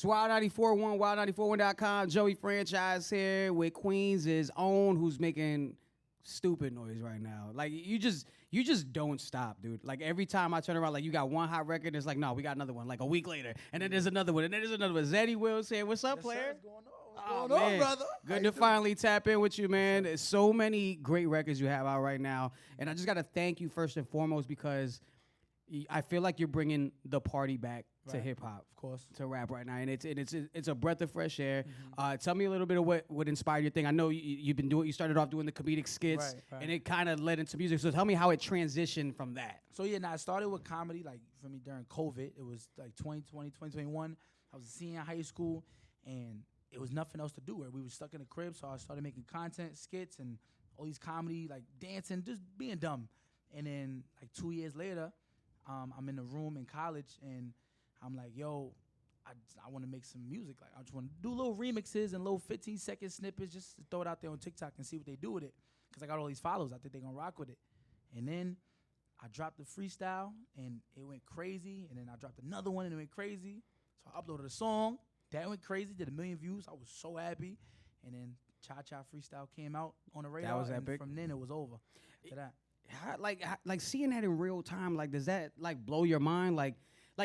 It's Wild941, wild941.com. Joey Franchize here with Queens' own, who's making stupid noise right now. Like you just don't stop, dude. Like every time I turn around, like you got one hot record, it's like, no, we got another one. Like a week later, and then there's another one, and then there's another one. Zeddy Will saying, "What's up, player? What's going on? What's going on, brother? Good to finally tap in with you, man. There's so many great records you have out right now, and I just got to thank you first and foremost because I feel like you're bringing the party back to hip hop, of course, to rap right now, and it's a breath of fresh air. Tell me a little bit of what inspired your thing. I know you've been doing. You started off doing the comedic skits, and it kind of led into music. So tell me how it transitioned from that. So yeah, now I started with comedy like for me during COVID. It was like 2020, 2021. I was a senior in high school, and it was nothing else to do. Where we were stuck in the crib, so I started making content, skits, and all these comedy, like dancing, just being dumb. And then like 2 years later, I'm in the room in college, and I'm like, yo, I want to make some music. Like, I just want to do little remixes and little 15-second snippets just to throw it out there on TikTok and see what they do with it. Because I got all these followers. I think they're going to rock with it. And then I dropped the freestyle, and it went crazy. And then I dropped another one, and it went crazy. So I uploaded a song. That went crazy, did 1 million views. I was so happy. And then Cha Cha Freestyle came out on the radar. That was and epic. From then, it was over to that. Like seeing that in real time, like does that like blow your mind? Like,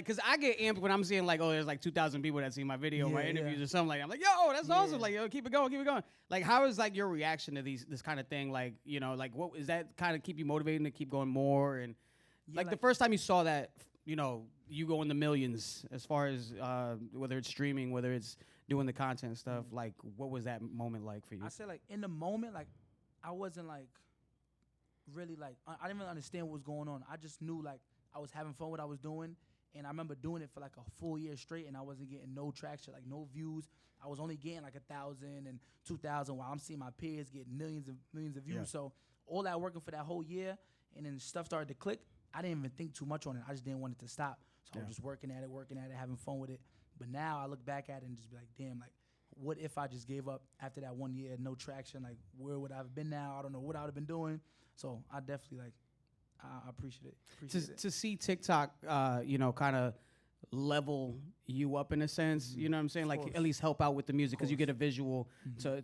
cause I get amped when I'm seeing like, oh, there's like 2,000 people that see my video, my interviews or something like that. I'm like, yo, that's awesome. Like, yo, keep it going, keep it going. Like, how is like your reaction to this kind of thing? Like, you know, like what is that kind of keep you motivated to keep going more? And like the first time you saw that, you know, you go in the millions as far as whether it's streaming, whether it's doing the content stuff. Like, what was that moment like for you? I said like in the moment, like I wasn't like really like I didn't really understand what was going on. I just knew like I was having fun with what I was doing, and I remember doing it for like a full year straight, and I wasn't getting no traction, like no views. I was only getting like 1,000 and 2,000, while I'm seeing my peers get millions of views. Yeah. So all that working for that whole year, and then stuff started to click. I didn't even think too much on it. I just didn't want it to stop. So I was just working at it, having fun with it. But now I look back at it and just be like, damn, like what if I just gave up after that 1 year, no traction? Like where would I have been now? I don't know what I would have been doing. So I definitely like, I appreciate it. To see TikTok, you know, kind of level you up in a sense, you know what I'm saying? Like at least help out with the music because you get a visual to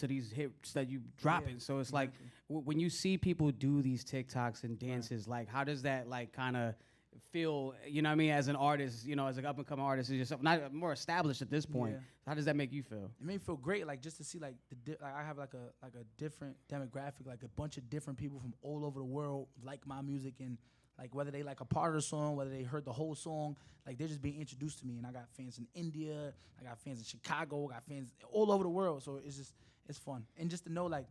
these hits that you dropping. So it's like when you see people do these TikToks and dances, like how does that like kind of feel, you know what I mean, as an artist, you know, as an up-and-coming artist, is yourself not more established at this point. How does that make you feel? It made me feel great, like just to see like like I have like a different demographic, like a bunch of different people from all over the world like my music, and like whether they like a part of the song, whether they heard the whole song, like they're just being introduced to me. And I got fans in India, I got fans in Chicago, I got fans all over the world. So it's fun. And just to know like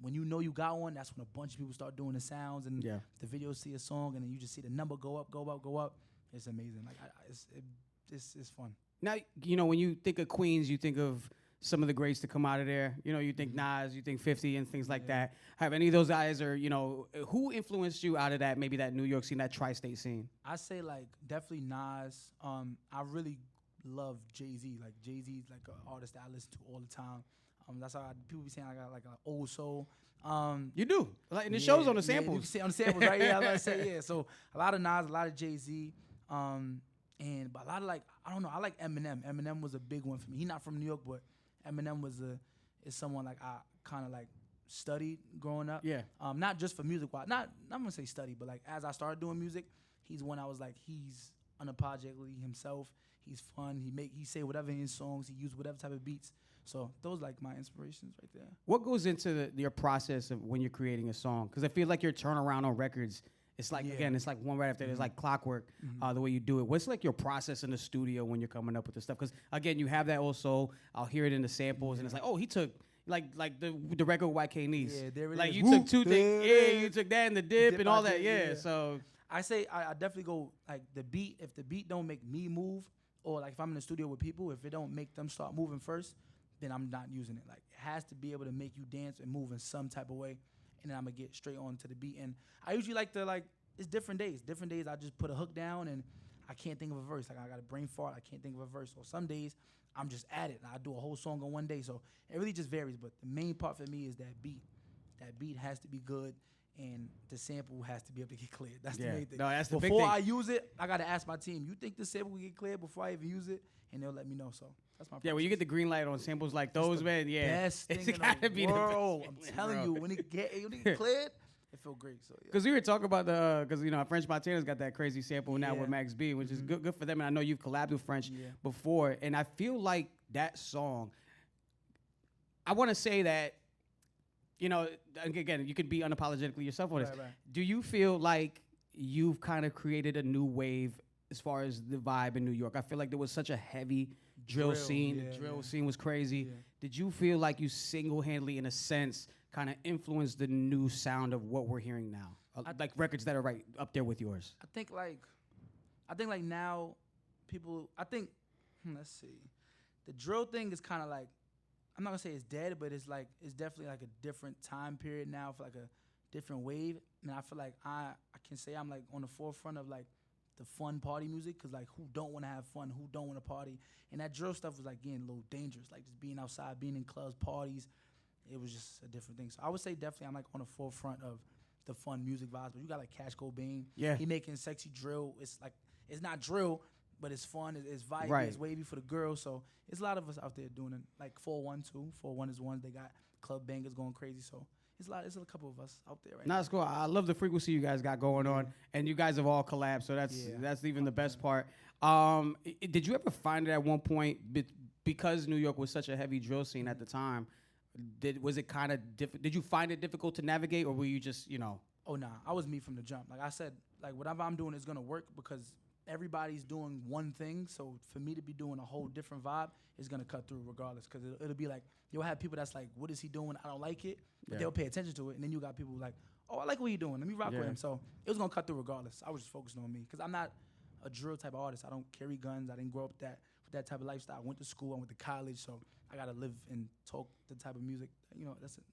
when you know you got one, that's when a bunch of people start doing the sounds and the videos see a song, and then you just see the number go up, go up, go up. It's amazing. Like it's fun. Now, you know, when you think of Queens, you think of some of the greats to come out of there. You know, you think Nas, you think 50 and things like that. Have any of those guys, or, you know, who influenced you out of that, maybe that New York scene, that tri-state scene? I say like definitely Nas. I really love Jay-Z. Like Jay-Z's like an artist that I listen to all the time. That's how people be saying I got like an old soul. You do, like, and it shows on the samples. You can see on the samples, right? Yeah, I was about to say, yeah. So a lot of Nas, a lot of Jay-Z, but a lot of like, I don't know, I like Eminem. Eminem was a big one for me. He's not from New York, but Eminem is someone like I kind of like studied growing up. Yeah. Not just for music, I'm gonna say study, but like as I started doing music, he's one I was like, he's unapologetically himself. He's fun. He say whatever in his songs. He use whatever type of beats. So those like my inspirations right there. What goes into your process of when you're creating a song? Because I feel like your turnaround on records, it's like, again, it's like one right after. It's like clockwork, the way you do it. What's like your process in the studio when you're coming up with this stuff? Because again, you have that also. I'll hear it in the samples, and it's like, oh, he took like the record with YK Niece. Yeah, there it like is. You took two things. Yeah, you took that and the dip and all that. Yeah, so I say I definitely go like the beat. If the beat don't make me move, or like if I'm in the studio with people, if it don't make them start moving first, then I'm not using it. Like, it has to be able to make you dance and move in some type of way, and then I'm gonna get straight on to the beat. And I usually like to it's different days. Different days I just put a hook down and I can't think of a verse. Like I got a brain fart, I can't think of a verse. Or some days I'm just at it and I do a whole song on one day. So it really just varies. But the main part for me is that beat. That beat has to be good, and the sample has to be able to get cleared. That's the Yeah. main thing. No, that's the big Before thing. I use it, I gotta ask my team, you think the sample will get cleared before I even use it? And they'll let me know. So that's my Yeah, when you get the green light on samples like those, man, yeah, best thing it's in gotta the be world. the I'm best. telling you, when it get cleared, it feel great. So yeah. Because we were talking about because French Montana's got that crazy sample now Yeah. with Max B, which is good for them. And I know you've collabed with French Yeah. before, and I feel like that song. I want to say that, again, you can be unapologetically yourself on this. Right. Do you feel like you've kind of created a new wave as far as the vibe in New York? I feel like there was such a heavy drill scene. yeah, The drill yeah. scene was crazy. Yeah. Did you feel like you single-handedly, in a sense, kind of influenced the new sound of what we're hearing now? Like records that are right up there with yours. I think like now people, let's see. The drill thing is kind of like, I'm not gonna say it's dead, but it's definitely like a different time period now for like a different wave. And I feel like I can say I'm like on the forefront of like the fun party music, because like who don't want to have fun, who don't want to party, and that drill stuff was like getting a little dangerous, like just being outside, being in clubs, parties. It was just a different thing. So I would say definitely I'm like on the forefront of the fun music vibes. But you got like Cash Cobain, Yeah. he making sexy drill. It's like, it's not drill, but it's fun, it's vibey, Right. it's wavy for the girls. So it's a lot of us out there doing it. Like 412, 401 is ones, they got club bangers going crazy. So it's a couple of us out there right No, now. it's cool. I love the frequency you guys got going on, and you guys have all collabed, so that's even the best part. Did you ever find it at one point, because New York was such a heavy drill scene at the time, was it kind of did you find it difficult to navigate, or were you just, Oh nah, I was me from the jump. Like I said, like whatever I'm doing is gonna work because everybody's doing one thing. So for me to be doing a whole different vibe is gonna cut through regardless. Because it'll be like you'll have people that's like, "What is he doing? I don't like it," but Yeah. they'll pay attention to it. And then you got people like, "Oh, I like what he's doing. Let me rock with Yeah. him." So it was gonna cut through regardless. I was just focusing on me because I'm not a drill type of artist. I don't carry guns. I didn't grow up with that type of lifestyle. I went to school. I went to college. So I gotta live and talk the type of music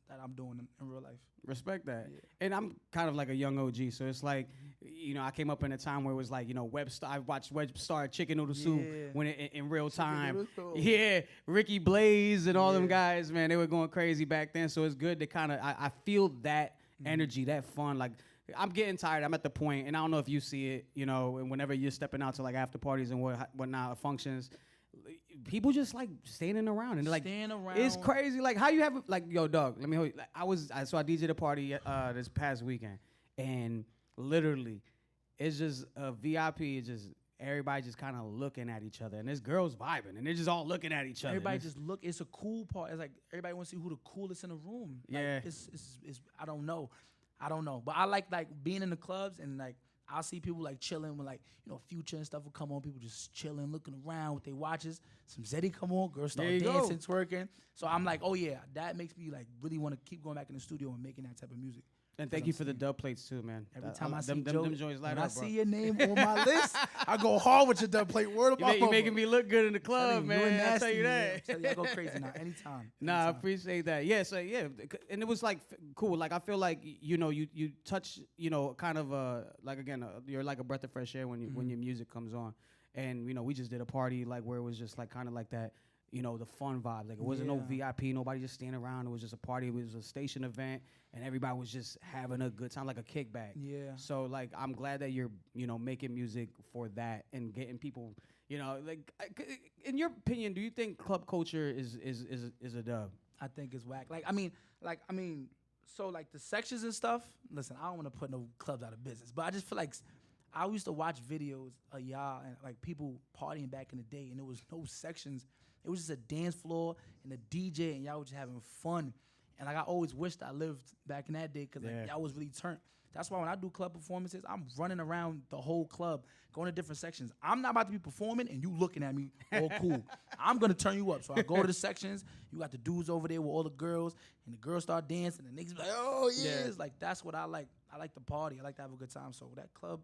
that I'm doing in real life. Respect that. Yeah. And I'm kind of like a young OG, so it's like, I came up in a time where it was like, I watched Webstar Chicken Noodle Soup Yeah. when in real time. Noodle Soup. Yeah, Ricky Blaze and all them Yeah. guys, man, they were going crazy back then. So it's good to kind of, I feel that energy, that fun. Like, I'm getting tired. I'm at the point, and I don't know if you see it, and whenever you're stepping out to like after parties and whatnot, functions, people just like standing around and like Stand around. it's crazy. Like how you have like, yo, dog. Let me hold you. Like, I DJ'd a party this past weekend, and literally, it's just a VIP. It's just everybody just kind of looking at each other, and there's girls vibing, and they're just all looking at each other. Everybody just look. It's a cool part. It's like everybody wants to see who the coolest in the room. Like, Yeah. It's I don't know, but I like being in the clubs and like I'll see people like chilling when like Future and stuff will come on. People just chilling, looking around with their watches. Some Zeddy come on, girls start There you dancing, go. twerking. So I'm like, oh yeah, that makes me like really want to keep going back in the studio and making that type of music. And thank you for the dub plates too, man. Every time I see them joints light when I up, bro. see your name on my list, I go hard with your dub plate. Word of You're making me look good in the club, man. I'll tell you that. I go crazy now. Anytime. Nah, I Anytime. appreciate that. Yeah, so yeah, and it was like cool. Like I feel like you touch kind of like again you're like a breath of fresh air when your music comes on, and we just did a party like where it was just like kind of like that. The fun vibe. Like it wasn't no VIP, nobody just standing around. It was just a party. It was a station event, and everybody was just having a good time, like a kickback. Yeah. So like I'm glad that you're making music for that and getting people. Like in your opinion, do you think club culture is a dub? I think it's whack. So like the sections and stuff. Listen, I don't want to put no clubs out of business, but I just feel like I used to watch videos of y'all and like people partying back in the day, and there was no sections. It was just a dance floor and a DJ, and y'all was just having fun. And like I always wished I lived back in that day because like y'all was really turned. That's why when I do club performances, I'm running around the whole club, going to different sections. I'm not about to be performing and you looking at me all cool. I'm gonna turn you up. So I go to the sections. You got the dudes over there with all the girls, and the girls start dancing, and the niggas be like, "Oh yeah!" It's like that's what I like. I like to party. I like to have a good time. So that club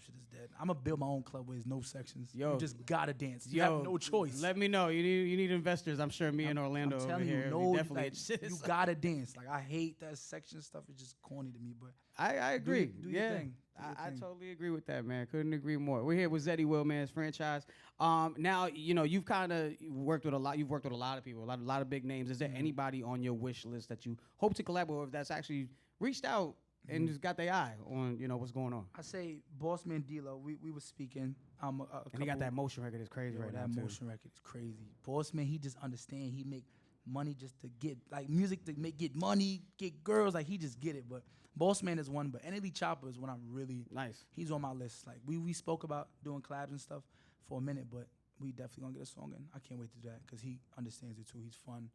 shit is dead. I'm gonna build my own club where there's no sections. You just gotta dance. You have no choice. Let me know. You need investors. I'm sure me and Orlando I'm over telling here. you, we no, definitely like, you gotta dance. Like I hate that section stuff. It's just corny to me. But I agree. Do your thing. Do your I thing. totally agree with that, man. Couldn't agree more. We're here with Zeddy Will, man. It's Franchize. Now you've kind of worked with a lot. You've worked with a lot of people, a lot of big names. Is there anybody on your wish list that you hope to collaborate with that's actually reached out and just got their eye on, you know, what's going on. I say Boss Man D-Lo. We were speaking. And he got that motion record. It's crazy right now, That too. motion record is crazy. Boss Man, he just understand. He make money just to get, like, music to get money, get girls. Like, he just get it. But Boss Man is one. But NLE Chopper is when I'm really nice. He's on my list. Like, we spoke about doing collabs and stuff for a minute, but we definitely gonna get a song in. I can't wait to do that because he understands it too. He's fun.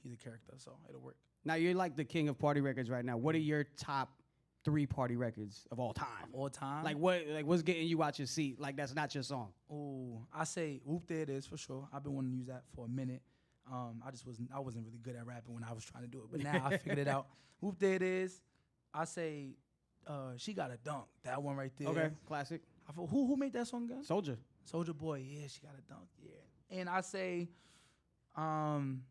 He's a character, so it'll work. Now, you're like the king of party records right now. What are your top 3 party records of all time? All time? Like, what's getting you out your seat? Like, that's not your song. Oh, I say Whoop There It Is for sure. I've been wanting to use that for a minute. I wasn't really good at rapping when I was trying to do it, but now I figured it out. Whoop There It Is. I say She Got a Dunk. That one right there. Okay, classic. I thought, who made that song again? Soulja Boy. Yeah, She Got a Dunk. Yeah. And I say, I'm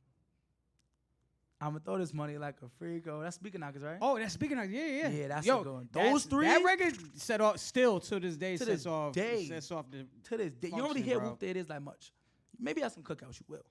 gonna throw this money like a freak. Oh, that's Speaker Knockers, right? Oh, that's Speaker Knockers. Yeah. Yeah, that's Yo, a good one. Those 3. That record set off still to this day. To sets this off day. Sets off the. To this day. You don't really function, hear bro. Whoop There It Is like much. Maybe at some cookouts you will.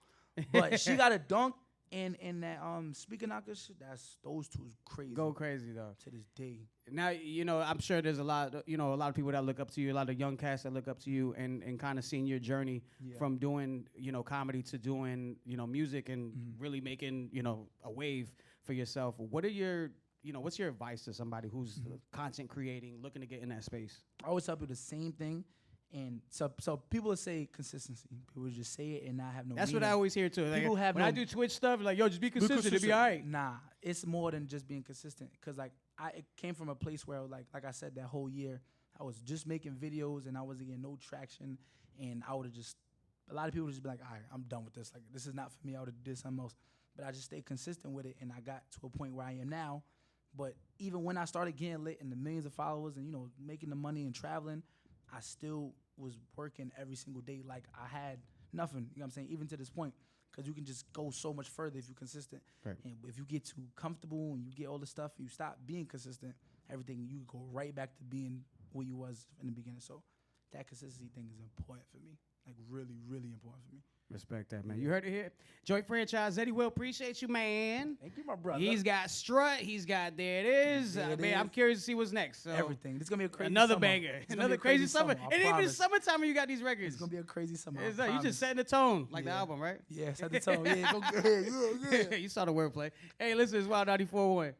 But She Got a Dunk and that Speaker Knockers shit, those two is crazy. Go crazy though. To this day. Now, you know, I'm sure there's a lot of people that look up to you, a lot of young cats that look up to you, and kind of seeing your journey from doing, you know, comedy to doing, you know, music and really making, you know, a wave for yourself. What are your, you know, what's your advice to somebody who's content creating, looking to get in that space? I always tell people the same thing. And so people will say consistency. People will just say it and not have no That's meaning. what I always hear too. Like, People have when no- I do Twitch stuff, like, yo, just be consistent, it'll be all right. Nah, it's more than just being consistent. Cause like it came from a place where like I said, that whole year I was just making videos and I wasn't getting no traction. And I would have a lot of people would just be like, all right, I'm done with this. Like, this is not for me. I would have did something else. But I just stayed consistent with it and I got to a point where I am now. But even when I started getting lit and the millions of followers and, you know, making the money and traveling, I still was working every single day like I had nothing. You know what I'm saying? Even to this point. Because you can just go so much further if you're consistent. Right. And if you get too comfortable and you get all the stuff, you stop being consistent, everything, you go right back to being who you was in the beginning. So that consistency thing is important for me. Like, really, really important for me. Respect that, man. You heard it here. Joint Franchize. Zeddy Will, appreciate you, man. Thank you, my brother. He's got Strut. He's got There It Is. There It Man, Is. I'm curious to see what's next. So Everything. It's going to be a crazy another summer. banger. It's gonna Another be a crazy summer. I And even promise. summertime when you got these records. It's going to be a crazy summer. It's I you promise. just setting the tone, like the Yeah. album, right? Yeah, set the tone. Yeah, go good. Yeah. You saw the wordplay. Hey, listen, it's Wild 94.1.